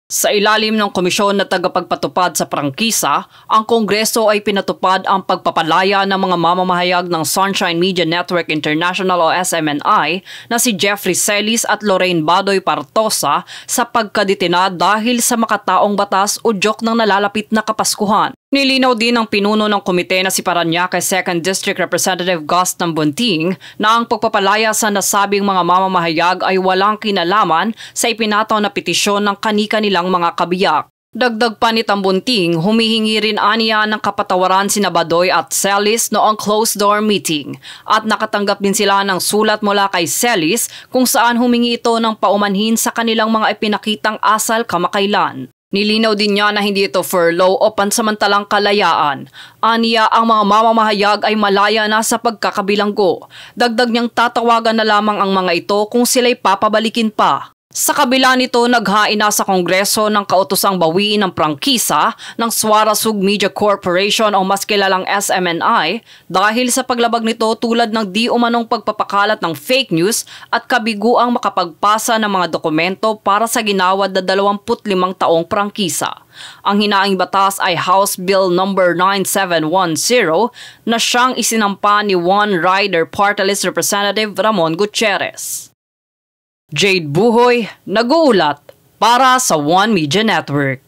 Sa ilalim ng komisyon na tagapagpatupad sa prangkisa, ang Kongreso ay pinatupad ang pagpapalaya ng mga mamamahayag ng Sunshine Media Network International o SMNI na si Jeffrey Celis at Lorraine Badoy Partosa sa pagkaditina dahil sa makataong batas udyok ng nalalapit na Kapaskuhan. Nilinaw din ng pinuno ng komite na si Parañaque 2nd District Representative Gus Tambunting na ang pagpapalaya sa nasabing mga mamamahayag ay walang kinalaman sa ipinataw na petisyon ng kani-kanilang mga kabiyak. Dagdag pa ni Tambunting, humihingi rin aniya ng kapatawaran sina Badoy at Celis noong closed-door meeting at nakatanggap din sila ng sulat mula kay Celis kung saan humingi ito ng paumanhin sa kanilang mga ipinakitang asal kamakailan. Nilinaw din niya na hindi ito furlough o pansamantalang kalayaan. Aniya, ang mga mamamahayag ay malaya na sa pagkakabilanggo. Dagdag niyang tatawagan na lamang ang mga ito kung sila'y papabalikin pa. Sa kabila nito, naghain na sa Kongreso ng kautosang bawiin ng prangkisa ng Suarasug Media Corporation o mas kilalang SMNI dahil sa paglabag nito tulad ng di umanong pagpapakalat ng fake news at kabiguang makapagpasa ng mga dokumento para sa ginawad na 25 taong prangkisa. Ang hinaing batas ay House Bill No. 9710 na siyang isinampa ni One Rider Party List Representative Ramon Gutierrez. Jade Buhoy, nag-uulat para sa One Media Network.